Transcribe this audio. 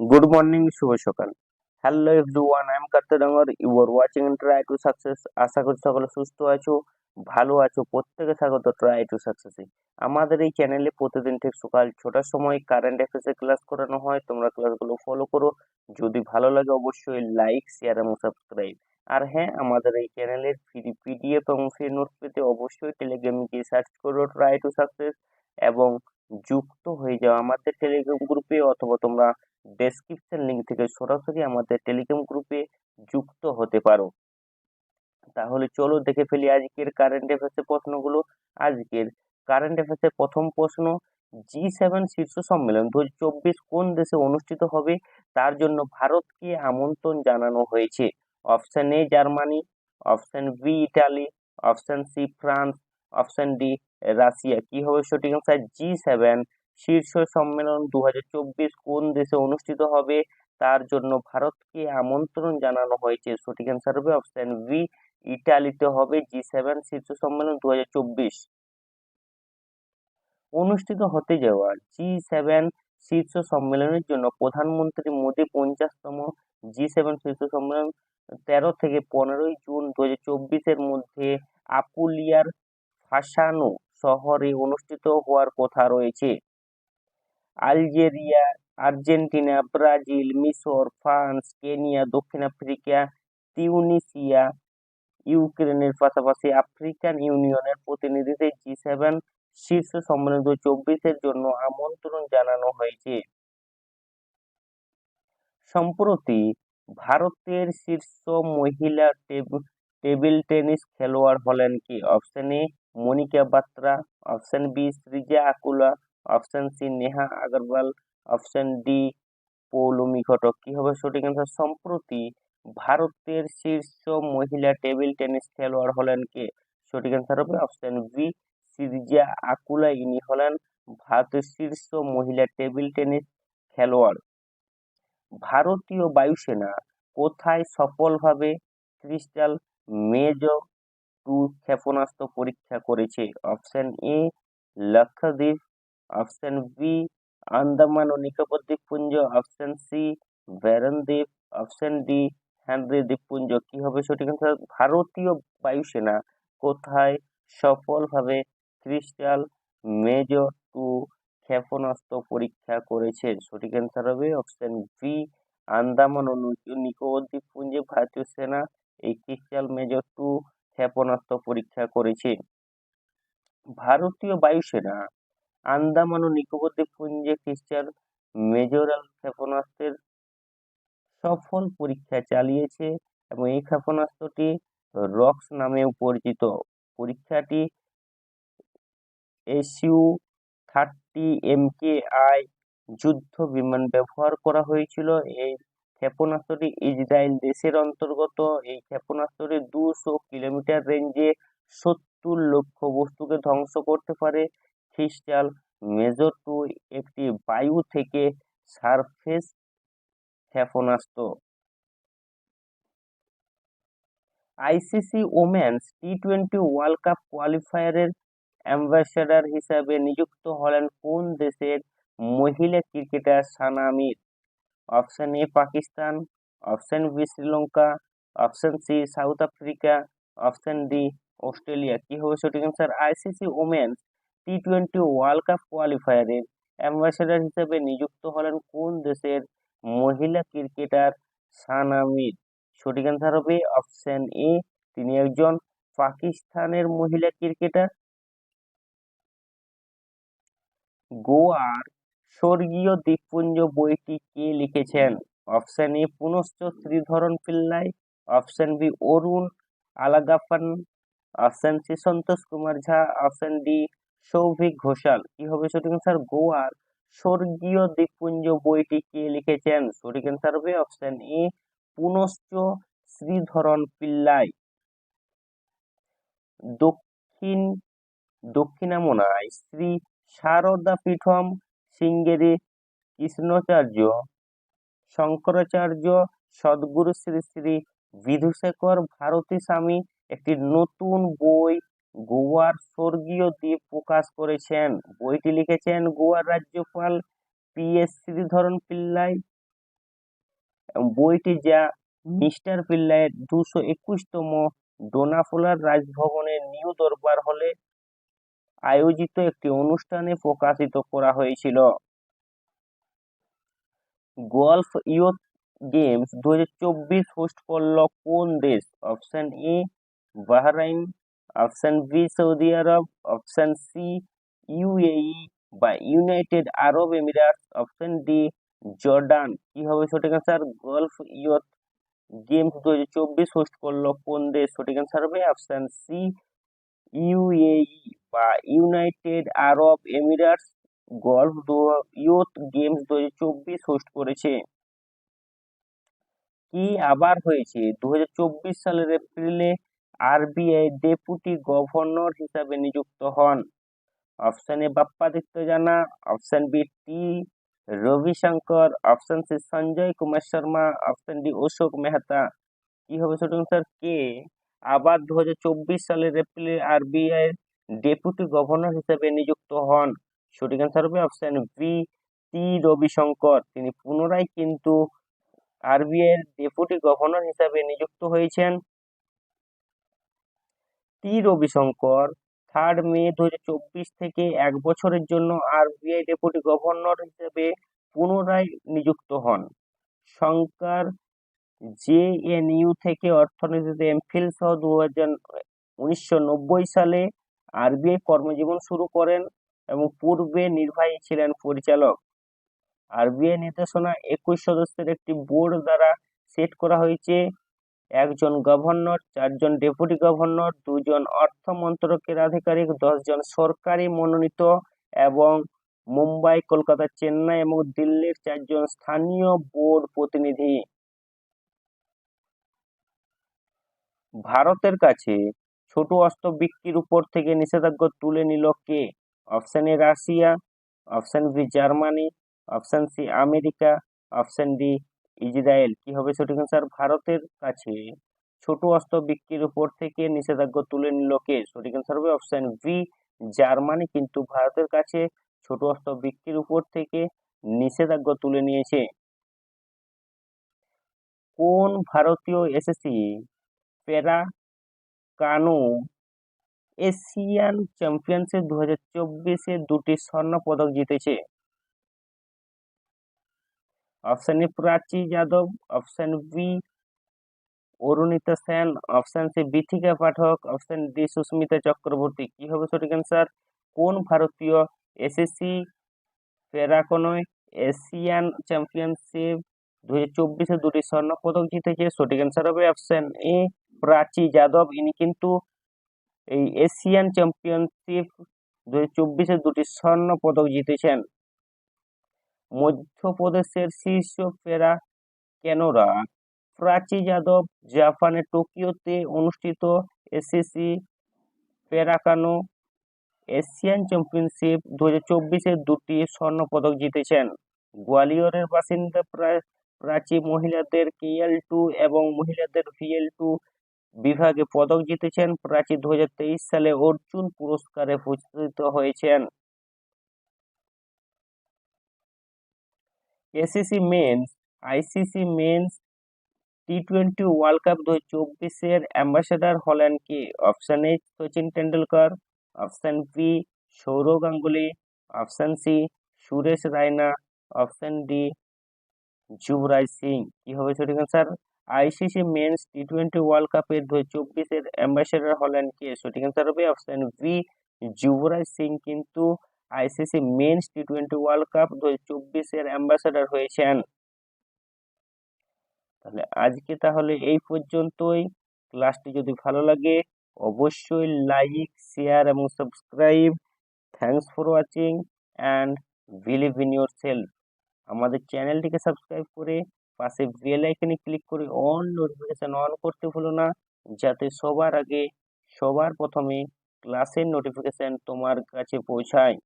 Good morning, শুভ সকাল। Hello everyone, I am কার্তডাঙ্গর। You are watching try to success. আশা করি সকলে সুস্থ আছো, ভালো আছো। প্রত্যেকে স্বাগত ট্রাই টু সাকসেসে। আমাদের এই চ্যানেলে প্রতিদিন ঠিক সকাল 6টার সময় কারেন্ট অ্যাফেয়ার্সের ক্লাস করানো হয়। তোমরা ক্লাসগুলো ফলো করো। যদি ভালো লাগে অবশ্যই লাইক, শেয়ার এবং সাবস্ক্রাইব। আর হ্যাঁ, আমাদের এই চ্যানেলের ফ্রি পিডিএফ এবং ফ্রি নোটস পেতে অবশ্যই টেলিগ্রামে গিয়ে সার্চ করো ট্রাই টু সাকসেস এবং যুক্ত হয়ে যাও আমাদের টেলিগ্রাম গ্রুপে, অথবা তোমরা ডেসক্রিপশন লিংক থেকে সরাসরি আমাদের টেলিগ্রাম গ্রুপে যুক্ত হতে পারো। তাহলে চলো দেখে ফেলি আজকের কারেন্ট অ্যাফেয়ার্সের প্রশ্নগুলো। আজকের কারেন্ট অ্যাফেয়ার্সের প্রথম প্রশ্ন, G7 শীর্ষ সম্মেলন 2024 কোন দেশে অনুষ্ঠিত হবে, তার জন্য ভারতকে আমন্ত্রণ জানানো হয়েছে? Option A Germany, option B Italy, option C France, option D Russia. কি হবে সঠিক আনসার? G7 শীর্ষ সম্মেলন 2024 কোন দেশে অনুষ্ঠিত হবে, তার জন্য ভারতকে আমন্ত্রণ জানানো হয়েছে। সঠিক আনসার হবে অপশন বি ইটালিতে হবে G7 শীর্ষ সম্মেলন 2024। অনুষ্ঠিত হতে যাওয়া G7 শীর্ষ সম্মেলনের জন্য প্রধানমন্ত্রী মোদী 50তম G7 শীর্ষ সম্মেলন 13 থেকে 15 জুন 2024 এর মধ্যে আপুলিয়ার ফাসানো শহরে অনুষ্ঠিত হওয়ার কথা রয়েছে। আলজেরিয়া, আর্জেন্টিনা, ব্রাজিল, মিশর, ফ্রান্স, কেনিয়া, দক্ষিণ আফ্রিকা, তিউনিসিয়া, ইউক্রেনের পাশাপাশি আফ্রিকান ইউনিয়নের প্রতিনিধিদের G7 শীর্ষ সম্মেলন 2024 এর জন্য আমন্ত্রণ জানানো হয়েছে। সম্প্রতি ভারতের শীর্ষ মহিলা টেবিল টেনিস খেলোয়াড় হলেন কি? Option A Manika Batra, option B Sreeja Akula, option C Neha Agarwal, option D Poulami Ghatak. কি হবে সঠিক অ্যান্সার? সম্প্রতি ভারতের শীর্ষ মহিলা টেবিল টেনিস খেলোয়াড় হলেন কে? সঠিক অ্যান্সার হবে অপশন বি সৃজা আকুলা। ইনি হলেন ভারতের শীর্ষ মহিলা টেবিল টেনিস খেলোয়াড়। ভারতীয় বায়ুসেনা কোথায় সফলভাবে ক্রিস্টাল মেজর 2 ক্ষেপণাস্ত্র পরীক্ষা করেছে? Option A Lakshadweep, option B Andaman ও নিকোবর দ্বীপপুঞ্জ, অপশন সি ব্যারন দ্বীপ, অপশন ডি হ্যানরি দ্বীপপুঞ্জ। কি হবে সঠিক অ্যান্সার? ভারতীয় বায়ুসেনা কোথায় সফলভাবে ক্রিস্টাল মেজর 2 ক্ষেপণাস্ত্র পরীক্ষা করেছে? সঠিক অ্যান্সার হবে অপশন বি আন্দামান ও নিকোবর দ্বীপপুঞ্জে ভারতীয় সেনা এই ক্রিস্টাল মেজর 2 ক্ষেপণাস্ত্র পরীক্ষা করেছে। ভারতীয় বায়ুসেনা আন্দামান ও নিকোবর দ্বীপপুঞ্জে ক্রিস্টাল মেজরাল ক্ষেপণাস্ত্রের সফল পরীক্ষা চালিয়েছে এবং এই ক্ষেপণাস্ত্রটি রক্স নামেও পরিচিত। পরীক্ষাটি SU-30 MKI যুদ্ধ বিমান ব্যবহার করা হয়েছিল। এই ক্ষেপণাস্ত্রটি ইসরায়েল দেশের অন্তর্গত। এই ক্ষেপণাস্ত্রটি 200 কিলোমিটার রেঞ্জে 70 লক্ষ্য বস্তুকে ধ্বংস করতে পারে। ক্রিস্টাল মেজর 2 একটি বায়ু থেকে সারফেস ক্ষেপণাস্ত্র। আইসিসি ওমেন্স টি-20 ওয়ার্ল্ড কাপ কোয়ালিফায়ারের অ্যাম্বাসেডর হিসাবে নিযুক্ত হলেন কোন দেশের মহিলা cricketer Sana Mir? Option A Pakistan, option B Sri Lanka, option C South Africa, option D Australia. কি হবে সঠিক অ্যান্সার? আইসিসি ওমেন্স টি-20 ওয়ার্ল্ড কাপ কোয়ালিফায়ারের অ্যাম্বাসেডর হিসেবে নিযুক্ত হলেন কোন দেশের মহিলা ক্রিকেটার সানা মির? সঠিক অ্যান্সার হবে অপশন এ, তিনি একজন পাকিস্তানের মহিলা ক্রিকেটার। গোয়ার স্বর্গীয় দ্বীপপুঞ্জ বইটি কে লিখেছেন? অপশন এ পুনশ্চ Sreedharan Pillai, option B Arun Alagappan, option C Santosh Kumar Jha, option D Souvik Ghoshal. কি হবে সঠিক অ্যান্সার? গোয়ার স্বর্গীয় দ্বীপপুঞ্জ বইটি কে লিখেছেন? সঠিক অ্যান্সার হবে অপশন এ পুনশ্চ শ্রীধরন পিল্লাই। দক্ষিণ দক্ষিণামনায় শ্রী শারদা পীঠম শৃঙ্গেরি কৃষ্ণাচার্য শঙ্করাচার্য সদ্গুরু শ্রী শ্রী বিধুশেখর ভারতী স্বামী একটি নতুন বই গোয়ার স্বর্গীয় দ্বীপ প্রকাশ করেছেন। বইটি লিখেছেন গোয়ার রাজ্যপাল PS শ্রীধরন পিল্লাই। বইটি যা মিস্টার পিল্লাইয়ের 221তম ডোনাফোলার রাজভবনের নিউ দরবার হলে আয়োজিত একটি অনুষ্ঠানে প্রকাশিত করা হয়েছিল। গলফ ইয়ুথ গেমস 2024 হোস্ট করল কোন দেশ? Option A Bahrain, option B Saudi Arab, option C UAE বা United Arab Emirates, option D Jordan. কি হবে সঠিক answer? Gulf youth games 2024 host করলো কোন দেশ? সঠিক অ্যান্সার হবে অপশন সি ইউএই বা United Arab Emirates Gulf youth games 2024 host করেছে। কি আবার হয়েছে? 2024 সালের এপ্রিলে আরবিআই ডেপুটি গভর্নর হিসাবে নিযুক্ত হন। Option A Bappaditya Jana, option B T Ravishankar, option C Sanjay Kumar Sharma, option D Ashok Mehta. কি হবে সঠিক অ্যান্সার? কে আবার 2024 সালের এপ্রিলে আরবিআই ডেপুটি গভর্নর হিসেবে নিযুক্ত হন? সঠিক অ্যান্সার হবে অপশন বি টি রবিশঙ্কর। তিনি পুনরায় কিন্তু আরবিআই এর ডেপুটি গভর্নর হিসেবে নিযুক্ত হয়েছেন। টি রবিশঙ্কর 3 মে 2024 থেকে 1 বছরের জন্য আরবিআই ডেপুটি গভর্নর হিসেবে পুনরায় নিযুক্ত হন। শঙ্কর জেএনইউ থেকে অর্থনীতিতে এমফিল সহ 1990 সালে আরবিআই কর্মজীবন শুরু করেন এবং পূর্বে নির্বাহী ছিলেন পরিচালক। আরবিআই নির্দেশনা 21 সদস্যের একটি বোর্ড দ্বারা সেট করা হয়েছে। 1 জন গভর্নর, 4 জন ডেপুটি গভর্নর, 2 জন অর্থ মন্ত্রকের আধিকারিক, 10 জন সরকারি মনোনীত এবং মুম্বাই, কলকাতা, চেন্নাই এবং দিল্লির 4 জন স্থানীয় বোর্ড প্রতিনিধি। ভারতের কাছে ছোট অস্ত্র বিক্রির উপর থেকে নিষেধাজ্ঞা তুলে নিল কে? Option A Russia, option B Germany, option C America, option D Israel. কি হবে সঠিক অ্যান্সার? ভারতের কাছে ছোট অস্ত্র বিক্রির উপর থেকে নিষেধাজ্ঞা তুলে নিল কে? সঠিক অ্যান্সার হবে অপশন বি জার্মানি কিন্তু ভারতের কাছে ছোট অস্ত্র বিক্রির উপর থেকে নিষেধাজ্ঞা তুলে নিয়েছে। কোন ভারতীয় এসএসসি প্যারা কানো এশিয়ান চ্যাম্পিয়নশিপ 2024-এ 2টি স্বর্ণ পদক জিতেছে? Option A Prachi Yadav, option B Arunita Sen, option C Bithika Pathak, option D Sushmita Chakraborty. কি হবে সঠিক অ্যান্সার? কোন ভারতীয় এসএসসি প্যারাকোনয় এশিয়ান চ্যাম্পিয়নশিপ 2024-এ 2টি স্বর্ণ পদক জিতেছে? সঠিক অ্যান্সার হবে অপশন এ প্রাচী যাদব। ইনি কিন্তু এই এশিয়ান চ্যাম্পিয়নশিপ 2024-এ 2টি স্বর্ণ পদক জিতেছেন। মধ্যপ্রদেশের শীর্ষ প্যারা ক্যানোরা প্রাচী যাদব জাপানের টোকিওতে অনুষ্ঠিত এসএসসি প্যারাকানো এশিয়ান চ্যাম্পিয়নশিপ 2024-এ 2টি স্বর্ণ পদক জিতেছেন। গোয়ালিয়রের বাসিন্দা প্রাচী মহিলাদের KL2 এবং মহিলাদের VL2 বিভাগে পদক জিতেছেন। প্রাচী 2023 সালে অর্জুন পুরস্কারে ভূষিত হয়েছেন। আইসিসি মেন্স টি20 ওয়ার্ল্ড কাপ 2024-এর অ্যাম্বাসেডর হলেন কে? Option A Sachin Tendulkar, option B Sourav Ganguly, option C Suresh Raina, option D Yuvraj Singh. কি হবে সঠিক অ্যান্সার? আইসিসি মেন্স টি20 ওয়ার্ল্ড কাপের 2024-এর অ্যাম্বাসেডর হলেন কে? সঠিক অ্যান্সার হবে অপশন বি যুবরাজ সিং কিন্তু আইসিসি মেন্স টি20 ওয়ার্ল্ড কাপ 2024-এর অ্যাম্বাসেডর হয়েছেন। তাহলে এই পর্যন্তই। ক্লাসটি যদি ভালো লাগে অবশ্যই লাইক, শেয়ার এবং subscribe. Thanks for watching and believe in yourself. আমাদের চ্যানেলটিকে সাবস্ক্রাইব করে পাশে বেল আইকনে ক্লিক করে অল নোটিফিকেশন অন করতে ভুলো না, যাতে সবার আগে সবার প্রথমে ক্লাসের নোটিফিকেশন তোমার কাছে পৌঁছায়।